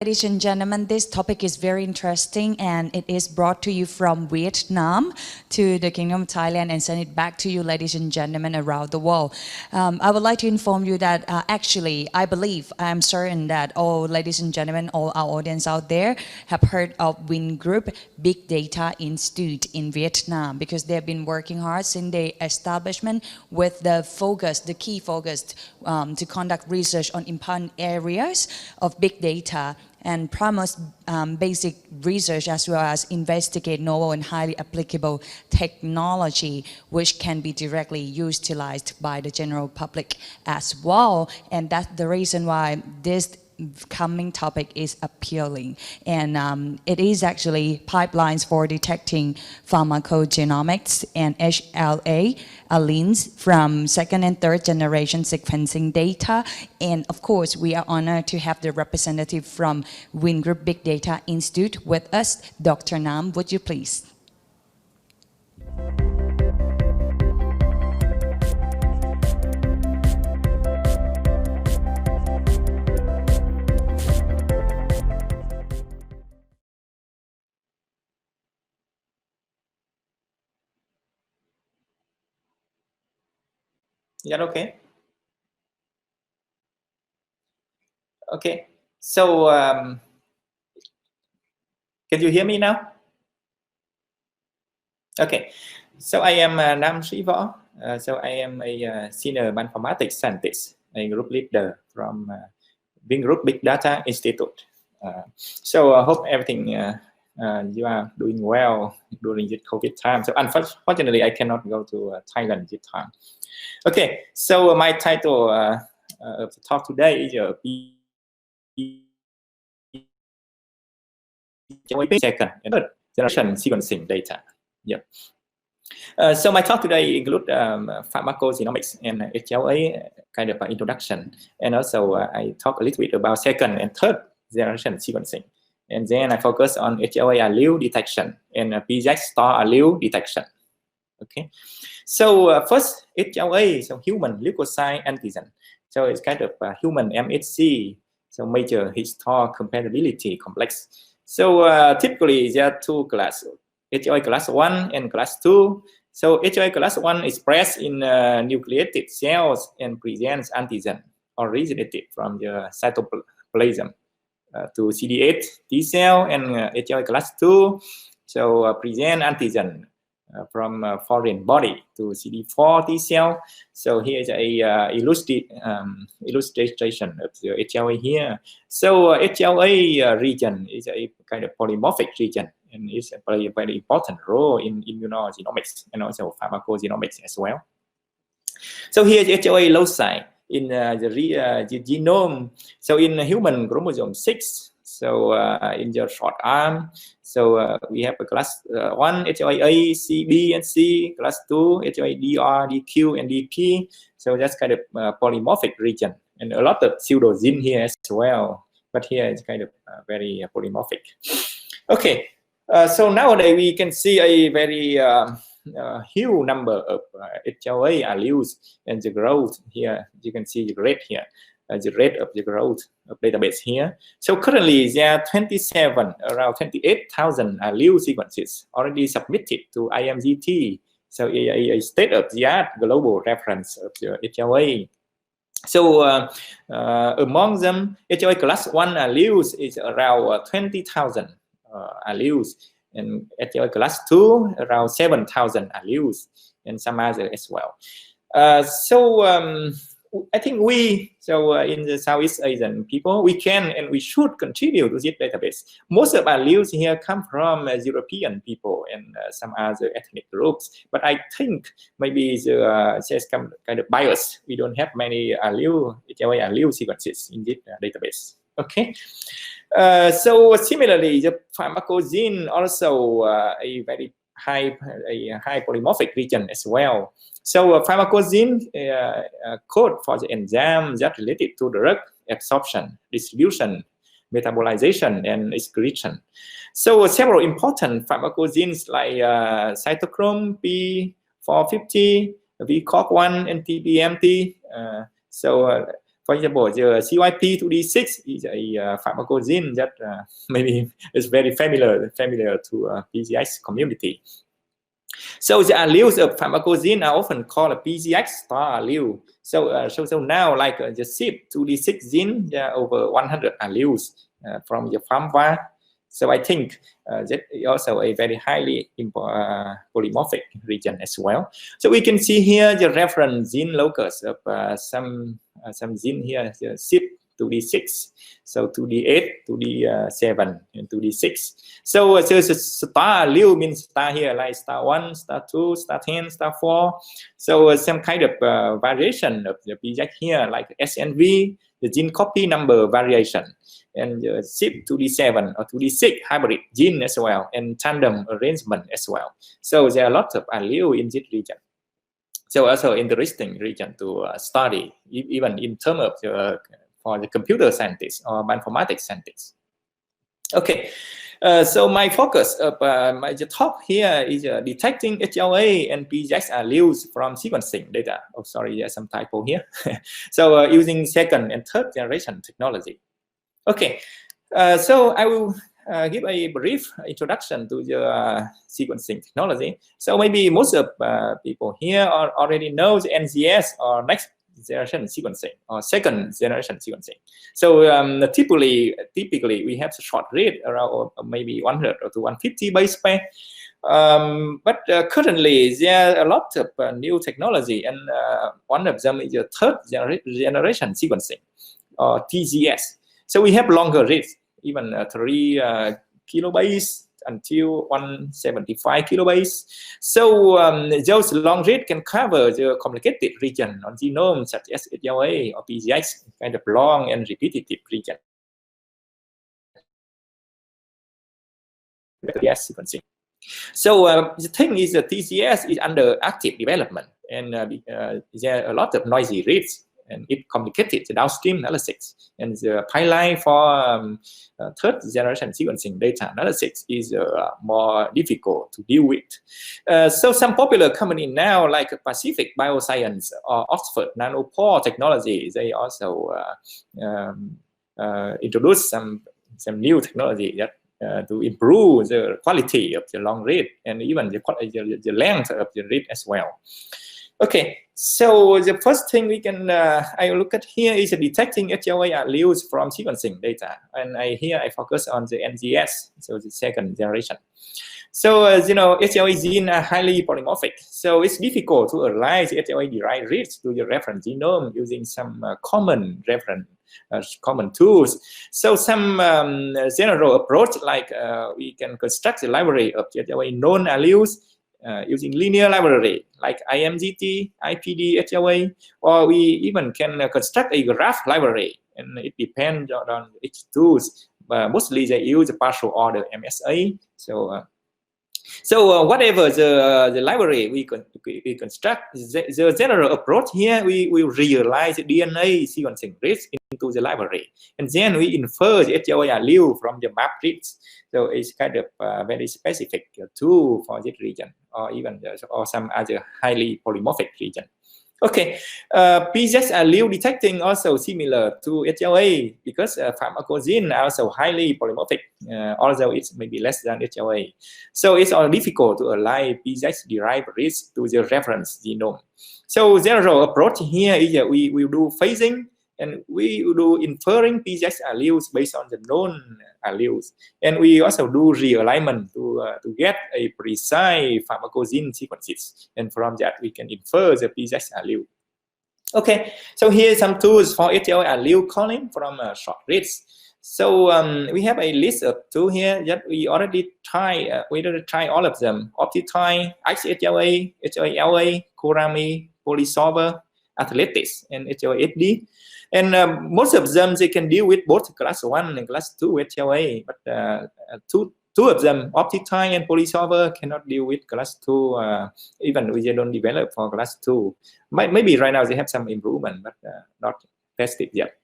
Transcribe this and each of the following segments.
Ladies and gentlemen, this topic is very interesting and it is brought to you from Vietnam to the Kingdom of Thailand and send it back to you, ladies and gentlemen, around the world. I would like to inform you that actually, I believe, I'm certain that all ladies and gentlemen, all our audience out there have heard of Vingroup Big Data Institute in Vietnam because they've been working hard since their establishment with the focus, the key focus to conduct research on important areas of big data and promote basic research as well as investigate novel and highly applicable technology which can be directly utilized by the general public as well. And that's the reason why this coming topic is appealing, and it is actually pipelines for detecting pharmacogenomics and HLA alleles from second and third generation sequencing data. And of course, we are honored to have the representative from Vingroup Big Data Institute with us. Dr. Nam, would you please? Is that okay? Okay, so can you hear me now? Okay, so I am Nam Sri Võ. So I am a senior bioinformatics scientist, a group leader from Vingroup Big Data Institute. So I hope everything you are doing well during this COVID time. So unfortunately, I cannot go to Thailand this time. Okay, so my title of the talk today is second and third generation sequencing data. Yep. So my talk today include pharmacogenomics and HLA kind of introduction, and also I talk a little bit about second and third generation sequencing, and then I focus on HLA allele detection and PZ star allele detection. Okay, so first HLA, so human leukocyte antigen. So it's kind of human MHC, so major histocompatibility complex. So typically there are two classes, HLA class 1 and class 2. So HLA class 1 is expressed in nucleated cells and presents antigen originated from the cytoplasm to CD8 T cell, and HLA class 2 so present antigen from foreign body to CD4 T cell. So here is a illustration of the HLA here. So HLA region is a kind of polymorphic region, and it's play a very important role in immunogenomics and also pharmacogenomics as well. So here is HLA loci in the genome. So in human chromosome 6, so in the short arm, so we have a class 1 HLA A, C, B, and C, class 2 HLA DR, DQ, and DP. So that's kind of polymorphic region, and a lot of pseudogene here as well. But here it's kind of very polymorphic. Okay, so nowadays we can see a very huge number of HLA alleles, and the growth here, you can see the rate here. The rate of the growth of database here. So currently there are 27, around 28,000 allele sequences already submitted to IMGT. So a state-of-the-art global reference of the HLA. So among them, HLA class 1 alleles is around 20,000 alleles, and HLA class 2 around 7,000 alleles, and some other as well. I think we, in the Southeast Asian people, we can and we should contribute to this database. Most of our alleles here come from European people and some other ethnic groups, but I think maybe there's some kind of bias. We don't have many HLA allele sequences in this database. Okay. So similarly, the pharmacogene also a very high polymorphic region as well. So pharmacogene code for the enzyme that related to drug absorption, distribution, metabolization, and excretion. So several important pharmacogenes like cytochrome P450, VCOG1, and TBMT. For example, the CYP2D6 is a pharmacogene that maybe is very familiar to PGX community. So the alleles of pharmacogene are often called a PGX star allele. So now, like the CYP2D6 gene, there are over 100 alleles from the pharma. So I think that is also a very highly polymorphic region as well. So we can see here the reference gene locus of some gene here, the CYP2D6, so 2D8, 2D7, and 2D6. So star allele means star here, like star 1, star 2, star 10, star 4. So some kind of variation of the PGX here, like SNV, the gene copy number variation, and CYP2D7 or 2D6 hybrid gene as well, and tandem arrangement as well. So there are lots of allele in this region. So also interesting region to study, even in terms of for the computer scientists or bioinformatics scientists. Okay, so my focus of my talk here is detecting HLA and PGX alleles from sequencing data. Oh, sorry, there's some typo here. So using second and third generation technology. Okay, so I will give a brief introduction to the sequencing technology. So maybe most of people here already know the NGS or next generation sequencing or second generation sequencing. So typically we have a short read around maybe 100 or to 150 base pair. But currently there are a lot of new technology, and one of them is the third generation sequencing or TGS. So we have longer reads, even 3 kilobase until 175 kilobase. So those long reads can cover the complicated region on genome such as HLA or PGX, kind of long and repetitive region. Yes, sequencing. So the thing is that TCS is under active development, and there are a lot of noisy reads, and it complicated the downstream analysis. And the pipeline for third generation sequencing data analysis is more difficult to deal with. So some popular company now, like Pacific Bioscience or Oxford Nanopore Technology, they also introduced some new technology that to improve the quality of the long read and even the length of the read as well. Okay, so the first thing we can I look at here is detecting HLA alleles from sequencing data, and here I focus on the NGS, so the second generation. So you know, HLA genes are highly polymorphic, so it's difficult to align the HLA-derived reads to the reference genome using some common reference common tools. So some general approach, like we can construct the library of the HLA known alleles using linear library like IMGT, IPD, HLA, or we even can construct a graph library, and it depends on each tools. Mostly they use partial order MSA. So whatever the library we construct, the general approach here, we will realize DNA sequencing reads into the library, and then we infer the HLA allele from the map reads. So it's kind of very specific tool for this region, or even or some other highly polymorphic region. Okay, PGX allele detecting also similar to HLA because pharmacogene are also highly polymorphic, although it's maybe less than HLA. So it's all difficult to align PGX derived reads to the reference genome. So general approach here is that we will do phasing, and we will do inferring PGX alleles based on the known alleles, and we also do realignment to get a precise pharmacogene sequences, and from that we can infer the PGX allele. Okay, so here are some tools for HLA allele calling from short reads. So we have a list of tools here that we already try. We already try all of them: Optitry, XHLA, HLA, Kurami, Polysolver, Athletics, and HLA-HD. And most of them, they can deal with both class 1 and class 2 HLA, but two of them, Optitry and Polysolver, cannot deal with class 2, even if they don't develop for class 2. Maybe right now they have some improvement, but not tested yet.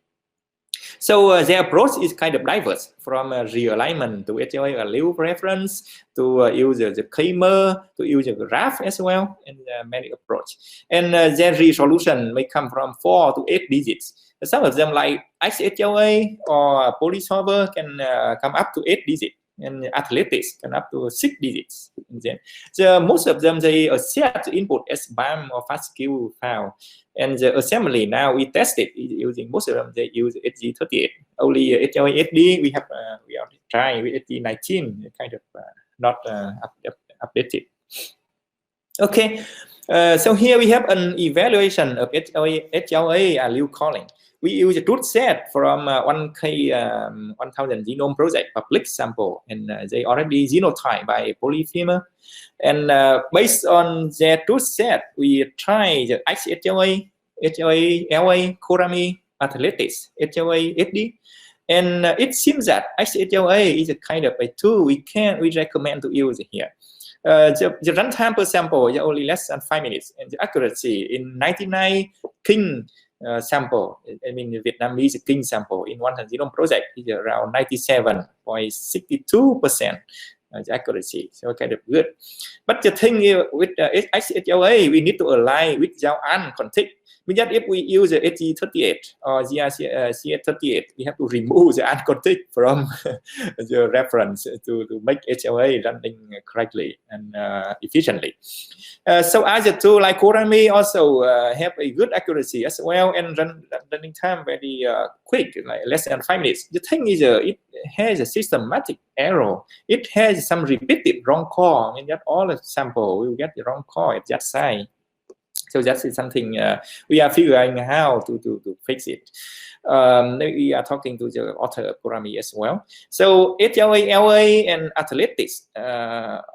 So their approach is kind of diverse, from realignment to HLA allele reference, to use the K-mer, to use the graph as well, and many approach. And their resolution may come from 4 to 8 digits. Some of them like HLA or polysolver can come up to 8 digits, and athletics can up to 6 digits. So most of them they accept the input as BAM or FASTQ file, and the assembly now we tested using most of them they use HG38. Only HLA SD we are trying with HG19, kind of not updated. Okay, so here we have an evaluation of HLA allele calling. We use a truth set from 1000 genome project public sample, and they already genotyped by polyphemer. And based on that truth set, we try the HLA, LA, Kurami, athletics, HLA, SD. And it seems that HLA is a kind of a tool we recommend to use here. The runtime per sample is only less than 5 minutes, and the accuracy in 99 king sample, I mean the Vietnamese king sample in 100 genome project is around 97.62% the accuracy, so kind of good. But the thing with HLA, we need to align with Giao An config. Means that if we use the HG38 or CS38, we have to remove the AND config from the reference to make HLA running correctly and efficiently. So as a tool like Kurami also have a good accuracy as well, and running time very quick, like less than 5 minutes. The thing is, it has a systematic error. It has some repeated wrong call. I mean that all the sample will get the wrong call at that side. So that is something we are figuring how to fix it. We are talking to the author of Kurami as well. So HLA, LA, and athletics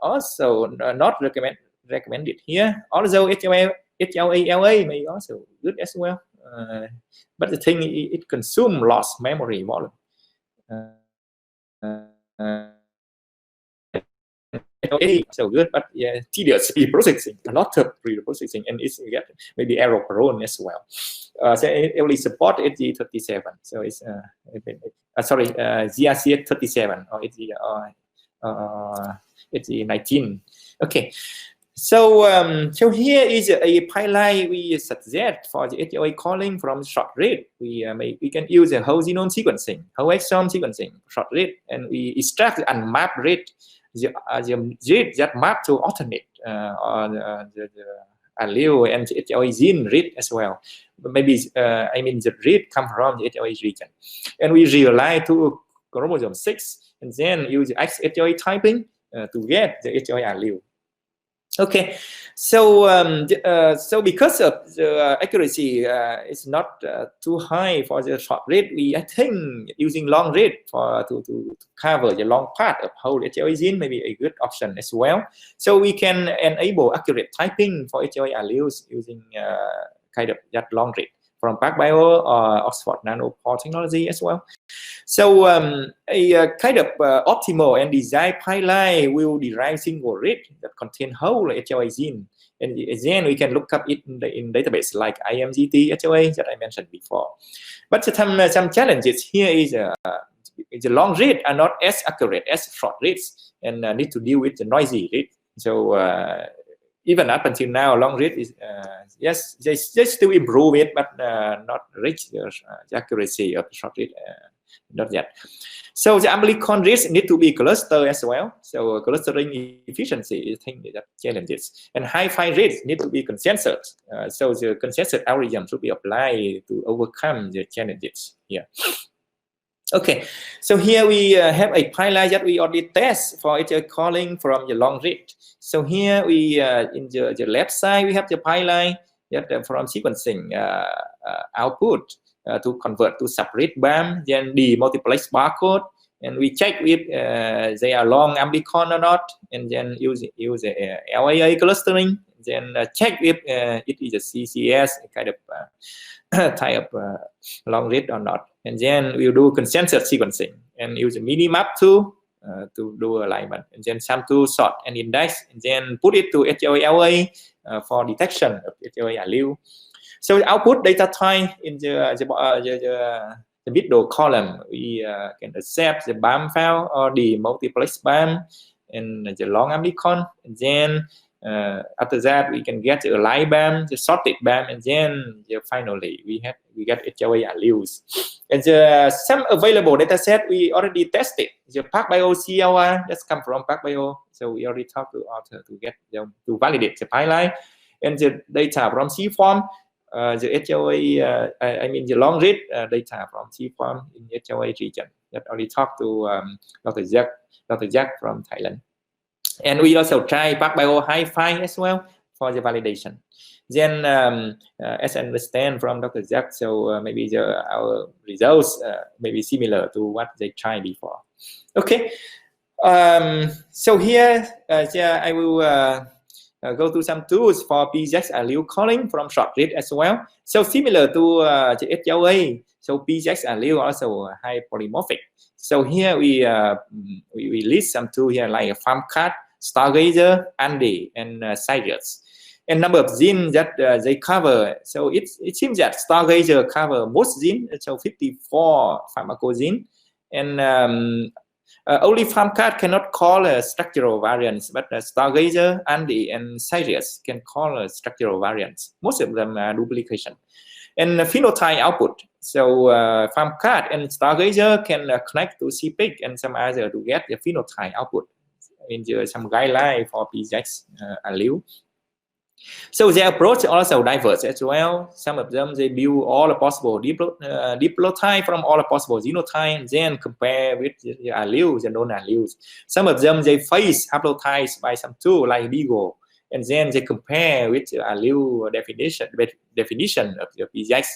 also not recommended here. Although HLA, LA may also good as well. But the thing it consumes lost memory volume. So good, but yeah, tedious pre-processing, a lot of pre-processing, and it's maybe error prone as well. So it only support HG37, so it's sorry, GRCS37 or HG19. Okay, so so here is a pipeline we suggest for the HLA calling from short read. We can use a whole genome sequencing, whole exome sequencing, short read, and we extract the unmapped read. The read that map to alternate the allele and the HLA gene read as well. But maybe I mean the read come from the HLA region, and we rely to chromosome 6, and then use HLA typing to get the HLA allele. Okay, so so because of the accuracy is not too high for the short read, I think using long read for to cover the long part of whole HLA gene may be a good option as well. So we can enable accurate typing for HLA alleles using kind of that long read from PacBio or Oxford Nanopore technology as well. So a kind of optimal and desired pipeline will derive single read that contain whole HLA gene, and then we can look up it in database like IMGT HLA that I mentioned before. But some challenges here is the long read are not as accurate as short reads, and need to deal with the noisy read. So even up until now, long read is yes, they still improve it, but not reach the accuracy of the short read, not yet. So the amplicon reads need to be clustered as well. So clustering efficiency is thing that challenges, and high-fi reads need to be consensus. So the consensus algorithm should be applied to overcome the challenges here. Okay, so here we have a pipeline that we already test for HLA calling from the long read. So here we in the left side we have the pipeline that from sequencing output to convert to separate BAM, then demultiplex barcode, and we check if they are long amplicon or not, and then use LAA clustering, then check if it is a CCS kind of type of long read or not, and then we'll do consensus sequencing and use a minimap tool to do alignment, and then some to sort and index, and then put it to HLA for detection of HLA allele. So the output data type in the middle column, we can accept the BAM file or the multiplex BAM and the long amplicon, and then After that, we can get a live band, the sorted band, and then finally we get HLA alleles. And some available data set we already tested. The PacBio CLR just come from PacBio, so we already talked to author to get to validate the pipeline, and the data from C-form. The HLA, I mean the long read data from C-form in HLA region. That already talked to Dr. Jack from Thailand. And we also try PacBio Hi-Fi as well for the validation. Then, as I understand from Dr. Jack, so maybe our results may be similar to what they tried before. Okay, so here I will go to some tools for PGX allele calling from short read as well. So similar to the HLA, so PGX allele also high polymorphic. So here we list some tools here like FarmCat, Stargazer, Andy, and Sirius. And number of genes that they cover. So it seems that Stargazer cover most genes, so 54 pharmacogene, and only FarmCat cannot call structural variants, but Stargazer, Andy, and Sirius can call structural variants. Most of them are duplication. And phenotype output. So FarmCat and Stargazer can connect to CPIC and some other to get the phenotype output. In some guideline for PGX allele. So their approach also diverse as well. Some of them they build all the possible diplotype from all the possible genotype, then compare with the alleles and non-alleles. Some of them they face haplotypes by some tool like BIGO, and then they compare with the allele definition of the PGX,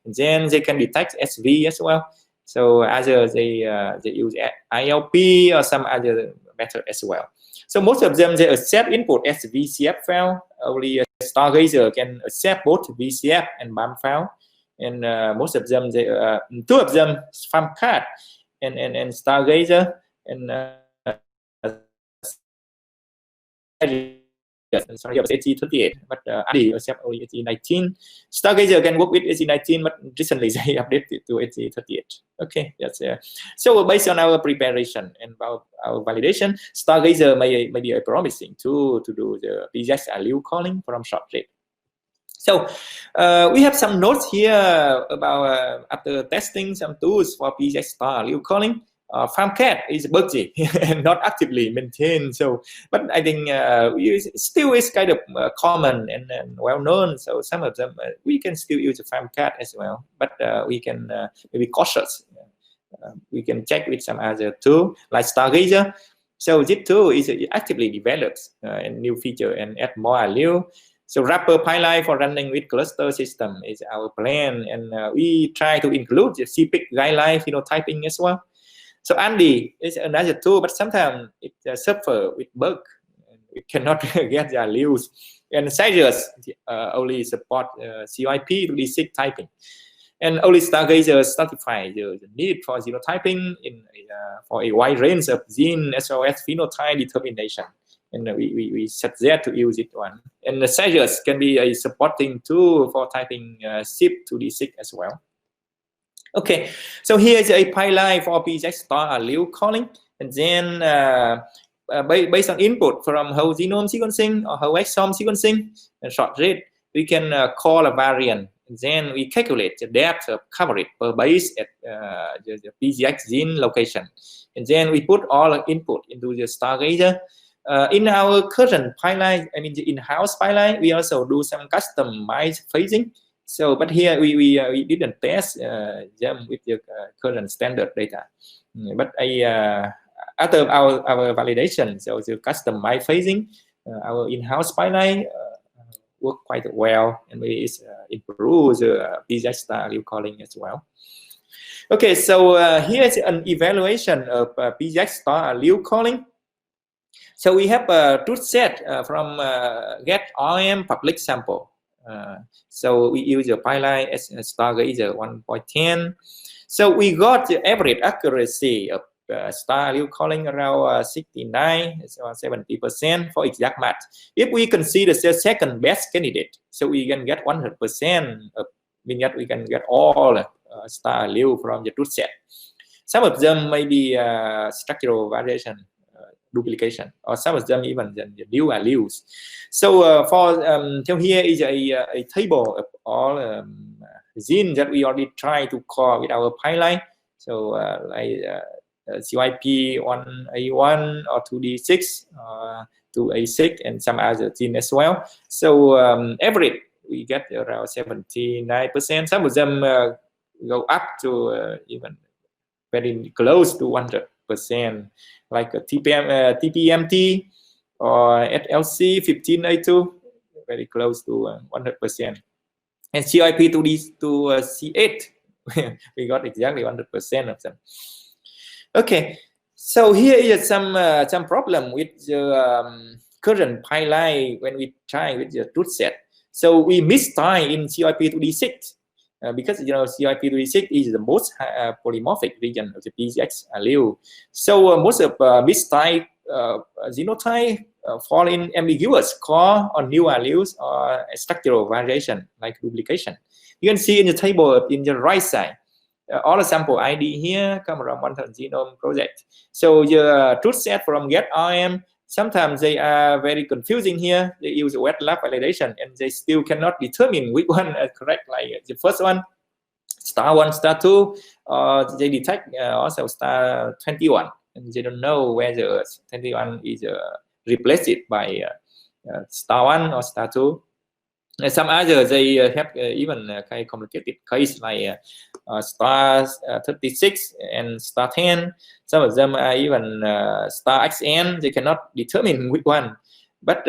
and then they can detect SV as well. So either they use ILP or some other method as well. So most of them they accept input as VCF file. Only Stargazer can accept both VCF and BAM file. And most of them they two of them FarmCat and Stargazer and sorry, HG28, but AD accept only HG19. Stargazer can work with HG19, but recently they updated to HG38. Okay, that's so based on our preparation and about our validation, Stargazer may be a promising tool to do the PGX allele calling from short read. So we have some notes here about after testing some tools for PGX star allele calling. FarmCat is buggy and not actively maintained. So, but I think still is kind of common and well known. So some of them we can still use the FarmCat as well, but we can be cautious. We can check with some other tool like Stargazer. So this tool is actively developed a new feature and add more allele. So wrapper pipeline for running with cluster system is our plan, and we try to include the CPIC guideline phenotyping as well. So Andy is another tool, but sometimes it suffers with bug. We cannot get the alleles. And Sirius only support CYP to D6 typing. And only Stargazer certify the need for genotyping for a wide range of gene as well as phenotype determination. And we suggest to use it one. And the Sirius can be a supporting tool for typing SIP to D6 as well. Okay, so here is a pipeline for PGX star allele calling, and then based on input from whole genome sequencing or whole exome sequencing and short read, we can call a variant. And then we calculate the depth of coverage per base at the PGX gene location, and then we put all the input into the Stargazer. In our current pipeline, I mean the in-house pipeline, we also do some customized phasing. So, but here we didn't test them with the current standard data. But after our validation, so the customized phasing, our in-house pipeline work quite well, and we improve the PGX star allele calling as well. Okay, so here's an evaluation of PGX star allele calling. So we have a truth set from get RM public sample. So we use the pipeline as Stargazer 1.10. So we got the average accuracy of star allele calling around 69 or 70% for exact match. If we consider the second best candidate, so we can get 100% of, we can get all star allele from the truth set. Some of them may be structural variation, duplication, or some of them even the new alleles. So so here is a table of all genes that we already try to call with our pipeline. So like CYP1A1 or 2D6, 2A6, and some other gene as well. So average we get around 79%. Some of them go up to even very close to 100%, like TPMT or HLC 15A2, very close to 100%. And CYP2D to C8, we got exactly 100% of them. Okay, so here is some problem with the current pipeline when we try with the truth set. So we mistie in CYP2D6 because CYP2D6 is the most polymorphic region of the PGX allele. So most of mistie genotype fall in ambiguous core or new alleles or structural variation like duplication. You can see in the table in the right side. All the sample ID here come from 1,000 genome project. So the truth set from GetRM, sometimes they are very confusing here. They use wet lab validation and they still cannot determine which one is correct. Like the first one, *1, *2, they detect also *21, and they don't know whether 21 is replaced by *1 or *2. Some others they have even kind of complicated case like *36 and *10. Some of them are even *XN. They cannot determine which one. But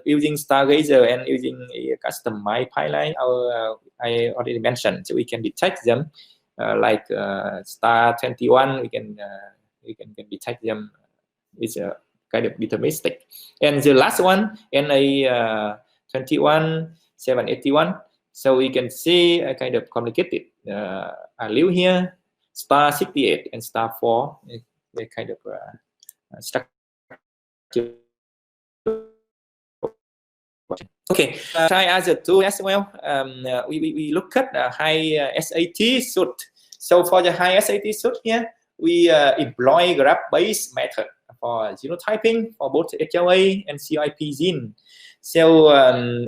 using Stargazer and using a customized pipeline, I already mentioned, so we can detect them like *21. We can detect them. It's a kind of deterministic. And the last one, NA21. 781. So we can see a kind of complicated allele here, *68 and *4. They kind of structure. Okay, try other two as well. We look at high SAT suit. So for the high SAT suit here, we employ graph-based method for genotyping for both HLA and CYP gene. So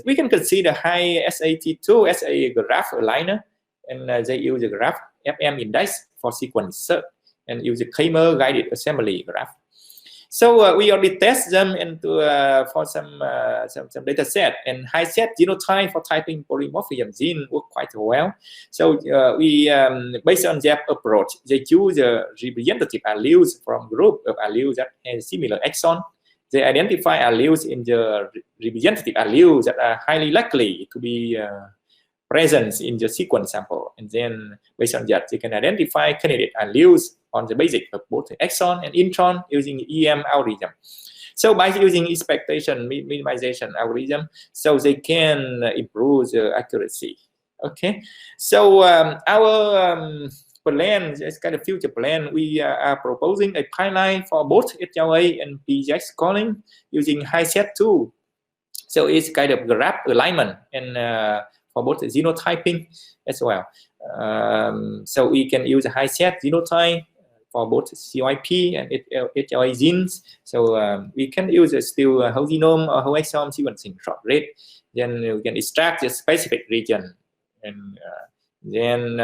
we can consider high SAT2 as a graph aligner, and they use the graph FM index for sequence search and use the Kramer guided assembly graph. So we already test them into for some data set, and high set genotype for typing polymorphism gene work quite well. So we based on that approach, they choose representative alleles from group of alleles that have similar exon. They identify alleles in the representative alleles that are highly likely to be present in the sequence sample. And then based on that, they can identify candidate alleles on the basis of both exon and intron using EM algorithm. So by using expectation minimization algorithm, so they can improve the accuracy. Okay, so our plan, this kind of future plan, we are proposing a pipeline for both HLA and PGX calling using high set tool. So it's kind of graph alignment and for both genotyping as well. So we can use a high set genotype for both CYP and HLA genes. So we can use still whole genome or whole exome sequencing short rate. Then we can extract the specific region and then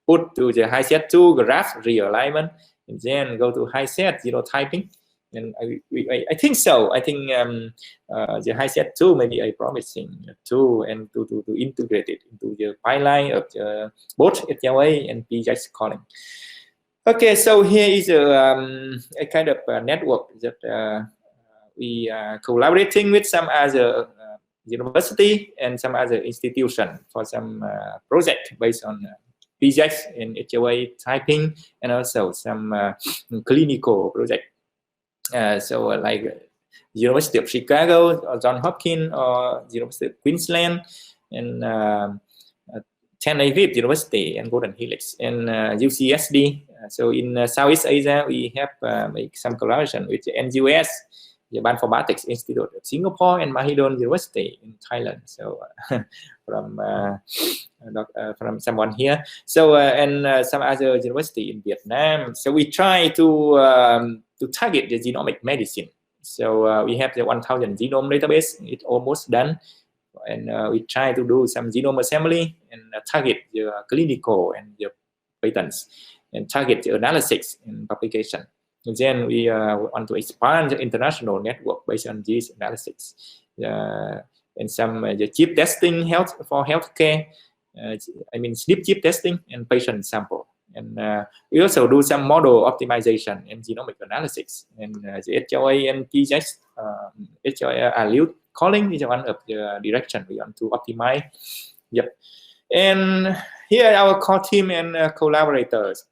put to the high set 2 graph realignment, and then go to high set genotyping. And I think so. I think the high set 2 may be a promising tool, and to integrate it into the pipeline of both HLA and PGX calling. Okay, so here is a kind of network that we are collaborating with some other university and some other institution for some project based on PGX and HLA typing, and also some clinical project. So like University of Chicago, or Johns Hopkins, or University of Queensland, and Tel Aviv University and Golden Helix, and UCSD. So in Southeast Asia, we have make some collaboration with the NUS the Bioinformatics Institute of Singapore and Mahidol University in Thailand. So from someone here. So and some other university in Vietnam. So we try to target the genomic medicine. So we have the 1,000 genome database. It's almost done. And we try to do some genome assembly and target the clinical and the patents and target the analysis and publication. And then we want to expand the international network based on these analysis. And some the chip testing for healthcare. I mean SNP chip testing and patient sample. And we also do some model optimization and genomic analysis. And the HLA and TGX, HLA allele calling is one of the direction we want to optimize. Yep. And here our core team and collaborators.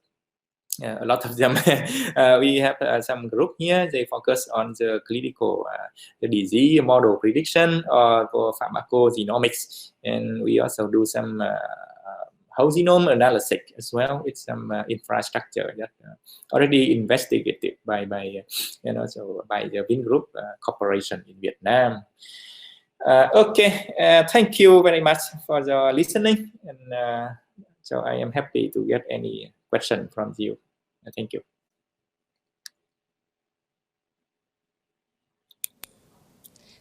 A lot of them. We have some group here. They focus on the clinical, the disease model prediction for pharmacogenomics, and we also do some whole genome analysis as well. It's some infrastructure that already investigated by so by the Vingroup Corporation in Vietnam. Okay, thank you very much for the listening, and so I am happy to get any question from you. Thank you.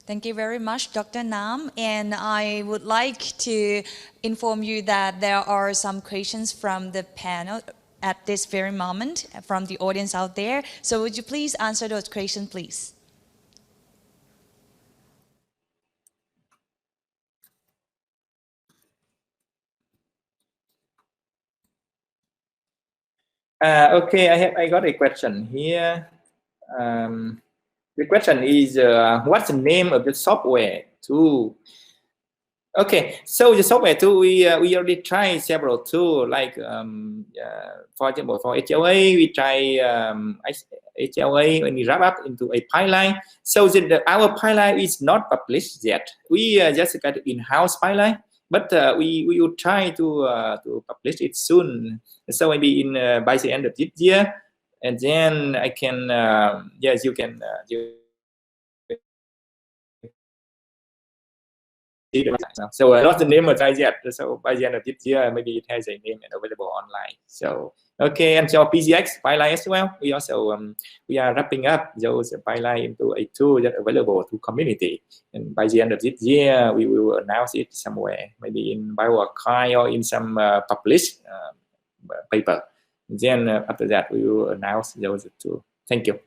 Thank you very much, Dr. Nam. And I would like to inform you that there are some questions from the panel at this very moment from the audience out there. So would you please answer those questions, please? Okay, I got a question here. The question is, what's the name of the software tool? Okay, so the software tool we already tried several tools. Like for example, for HLA we try HLA when we wrap up into a pipeline. So our pipeline is not published yet. We just got in-house pipeline. But we will try to publish it soon. So maybe by the end of this year, and then I can yes, you can so not the name of it yet. So by the end of this year, maybe it has a name and available online. So okay, and so PGX pipeline as well. We also we are wrapping up those pipeline into a tool that available to community. And by the end of this year, we will announce it somewhere, maybe in bioarchive or in some published paper. Then after that, we will announce those two. Thank you.